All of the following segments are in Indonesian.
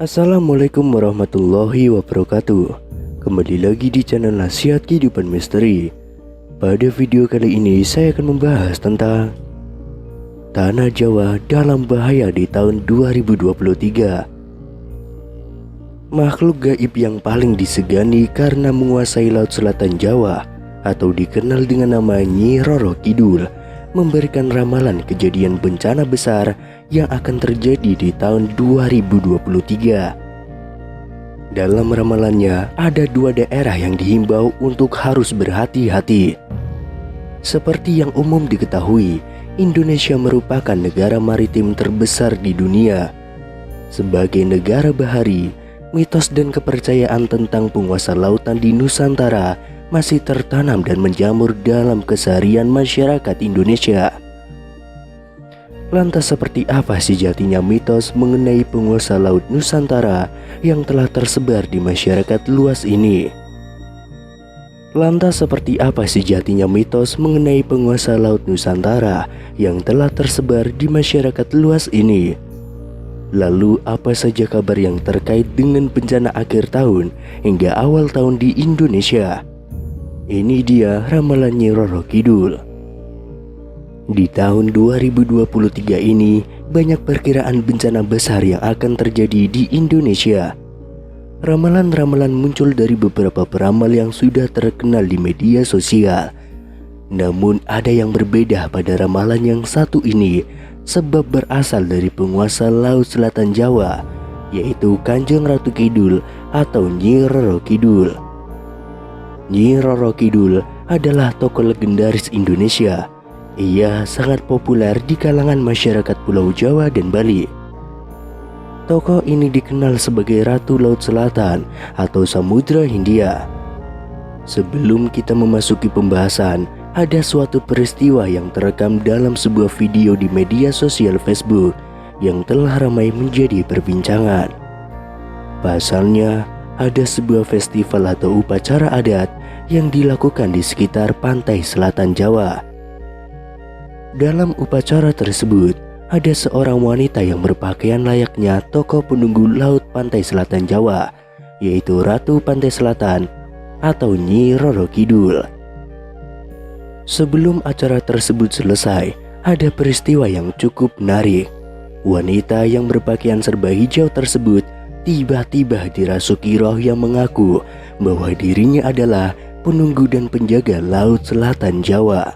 Assalamualaikum warahmatullahi wabarakatuh. Kembali lagi di channel Nasihat Kehidupan Misteri. Pada video kali ini saya akan membahas tentang Tanah Jawa dalam bahaya di tahun 2023. Makhluk gaib yang paling disegani karena menguasai Laut Selatan Jawa atau dikenal dengan nama Nyi Roro Kidul memberikan ramalan kejadian bencana besar yang akan terjadi di tahun 2023. Dalam ramalannya ada dua daerah yang dihimbau untuk harus berhati-hati. Seperti yang umum diketahui, Indonesia merupakan negara maritim terbesar di dunia. Sebagai negara bahari, mitos dan kepercayaan tentang penguasa lautan di Nusantara masih tertanam dan menjamur dalam keseharian masyarakat Indonesia. Lantas seperti apa sejatinya mitos mengenai penguasa laut Nusantara yang telah tersebar di masyarakat luas ini? Lantas seperti apa sejatinya mitos mengenai penguasa laut Nusantara yang telah tersebar di masyarakat luas ini? Lalu apa saja kabar yang terkait dengan bencana akhir tahun hingga awal tahun di Indonesia? Ini dia ramalan Nyi Roro Kidul. Di tahun 2023 ini banyak perkiraan bencana besar yang akan terjadi di Indonesia. Ramalan-ramalan muncul dari beberapa peramal yang sudah terkenal di media sosial. Namun ada yang berbeda pada ramalan yang satu ini, sebab berasal dari penguasa Laut Selatan Jawa, yaitu Kanjeng Ratu Kidul atau Nyi Roro Kidul. Nyi Roro Kidul adalah tokoh legendaris Indonesia. Ia sangat populer di kalangan masyarakat Pulau Jawa dan Bali. Tokoh ini dikenal sebagai Ratu Laut Selatan atau Samudra Hindia. Sebelum kita memasuki pembahasan, ada suatu peristiwa yang terekam dalam sebuah video di media sosial Facebook yang telah ramai menjadi perbincangan. Pasalnya, ada sebuah festival atau upacara adat yang dilakukan di sekitar pantai selatan Jawa. Dalam upacara tersebut, ada seorang wanita yang berpakaian layaknya tokoh penunggu laut pantai selatan Jawa, yaitu Ratu Pantai Selatan atau Nyi Roro Kidul. Sebelum acara tersebut selesai, ada peristiwa yang cukup menarik. Wanita yang berpakaian serba hijau tersebut tiba-tiba dirasuki roh yang mengaku bahwa dirinya adalah penunggu dan penjaga Laut Selatan Jawa.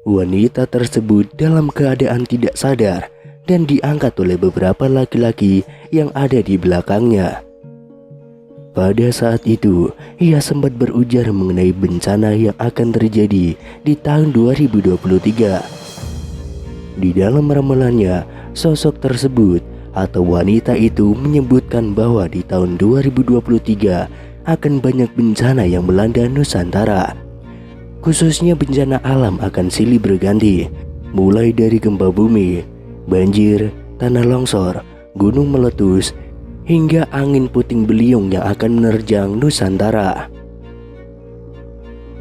Wanita tersebut dalam keadaan tidak sadar dan diangkat oleh beberapa laki-laki yang ada di belakangnya. Pada saat itu, ia sempat berujar mengenai bencana yang akan terjadi di tahun 2023. Di dalam ramalannya, sosok tersebut atau wanita itu menyebutkan bahwa di tahun 2023 akan banyak bencana yang melanda Nusantara. Khususnya bencana alam akan silih berganti, mulai dari gempa bumi, banjir, tanah longsor, gunung meletus, hingga angin puting beliung yang akan menerjang Nusantara.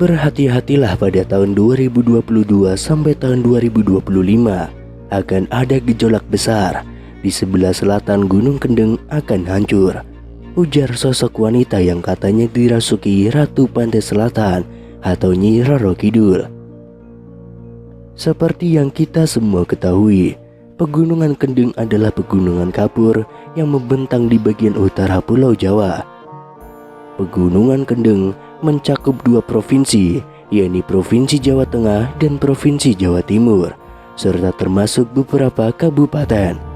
Berhati-hatilah pada tahun 2022 sampai tahun 2025 akan ada gejolak besar. Di sebelah selatan Gunung Kendeng akan hancur, ujar sosok wanita yang katanya dirasuki Ratu Pantai Selatan atau Nyi Roro Kidul. Seperti yang kita semua ketahui, Pegunungan Kendeng adalah pegunungan kapur yang membentang di bagian utara Pulau Jawa. Pegunungan Kendeng mencakup dua provinsi, yakni Provinsi Jawa Tengah dan Provinsi Jawa Timur, serta termasuk beberapa kabupaten.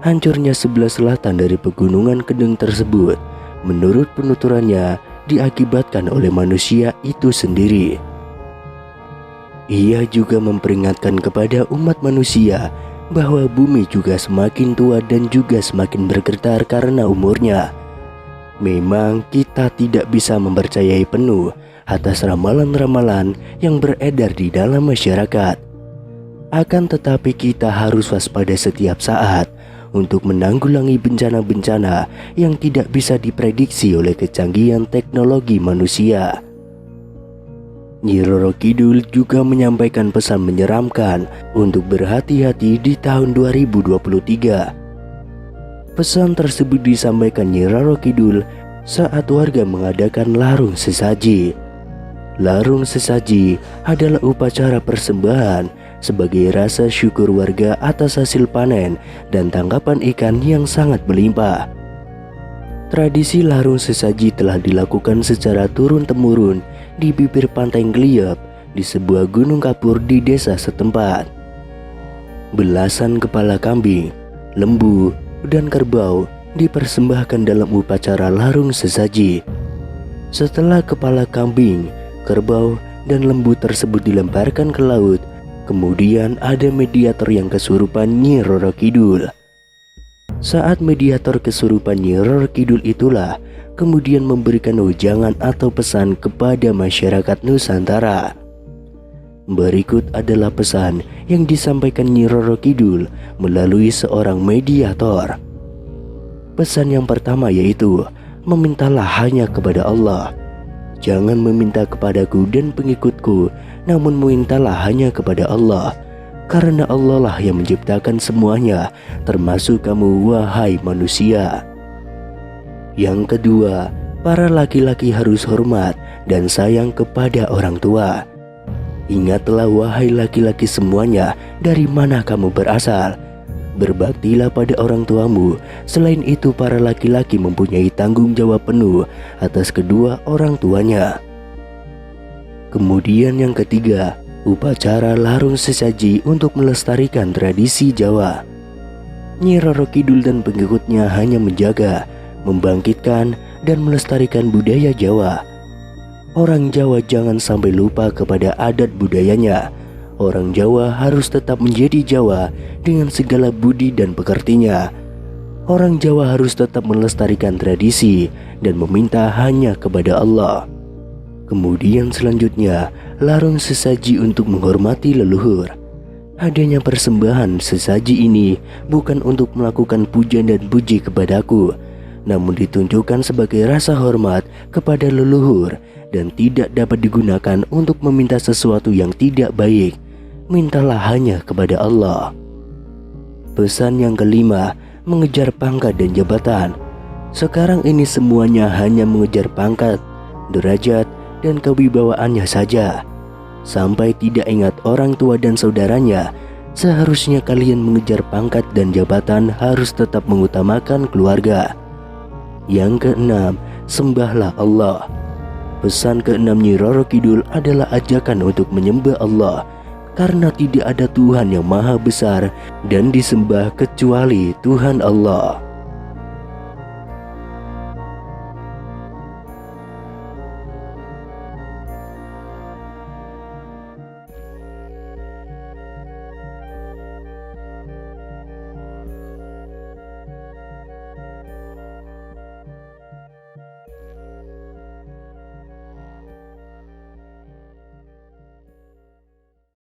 Hancurnya sebelah selatan dari Pegunungan Kendeng tersebut, menurut penuturannya, diakibatkan oleh manusia itu sendiri. Ia juga memperingatkan kepada umat manusia bahwa bumi juga semakin tua dan juga semakin bergetar karena umurnya. Memang kita tidak bisa mempercayai penuh atas ramalan-ramalan yang beredar di dalam masyarakat. Akan tetapi kita harus waspada setiap saat untuk menanggulangi bencana-bencana yang tidak bisa diprediksi oleh kecanggihan teknologi manusia. Nyi Roro Kidul juga menyampaikan pesan menyeramkan untuk berhati-hati di tahun 2023. Pesan tersebut disampaikan Nyi Roro Kidul saat warga mengadakan larung sesaji. Larung sesaji adalah upacara persembahan sebagai rasa syukur warga atas hasil panen dan tangkapan ikan yang sangat melimpah. Tradisi larung sesaji telah dilakukan secara turun-temurun di bibir pantai Ngeliep di sebuah gunung kapur di desa setempat. Belasan kepala kambing, lembu, dan kerbau dipersembahkan dalam upacara larung sesaji. Setelah kepala kambing, kerbau, dan lembu tersebut dilemparkan ke laut, kemudian ada mediator yang kesurupan Nyi Roro Kidul. Saat mediator kesurupan Nyi Roro Kidul itulah kemudian memberikan wejangan atau pesan kepada masyarakat Nusantara. Berikut adalah pesan yang disampaikan Nyi Roro Kidul melalui seorang mediator. Pesan yang pertama yaitu, memintalah hanya kepada Allah. Jangan meminta kepadaku dan pengikutku, namun memintalah hanya kepada Allah. Karena Allah lah yang menciptakan semuanya, termasuk kamu wahai manusia. Yang kedua, para laki-laki harus hormat dan sayang kepada orang tua. Ingatlah wahai laki-laki semuanya, dari mana kamu berasal. Berbaktilah pada orang tuamu. Selain itu, para laki-laki mempunyai tanggung jawab penuh atas kedua orang tuanya. Kemudian yang ketiga, upacara larung sesaji untuk melestarikan tradisi Jawa. Nyi Roro Kidul dan pengikutnya hanya menjaga, membangkitkan, dan melestarikan budaya Jawa. Orang Jawa jangan sampai lupa kepada adat budayanya. Orang Jawa harus tetap menjadi Jawa dengan segala budi dan pekertinya. Orang Jawa harus tetap melestarikan tradisi dan meminta hanya kepada Allah. Kemudian selanjutnya, larung sesaji untuk menghormati leluhur. Adanya persembahan sesaji ini bukan untuk melakukan puja dan puji kepadaku, namun ditunjukkan sebagai rasa hormat kepada leluhur dan tidak dapat digunakan untuk meminta sesuatu yang tidak baik. Mintalah hanya kepada Allah. Pesan yang kelima, mengejar pangkat dan jabatan. Sekarang ini semuanya hanya mengejar pangkat, derajat, dan kewibawaannya saja. Sampai tidak ingat orang tua dan saudaranya. Seharusnya kalian mengejar pangkat dan jabatan harus tetap mengutamakan keluarga. Yang keenam, sembahlah Allah. Pesan keenam Nyi Roro Kidul adalah ajakan untuk menyembah Allah, karena tidak ada Tuhan yang maha besar dan disembah kecuali Tuhan Allah.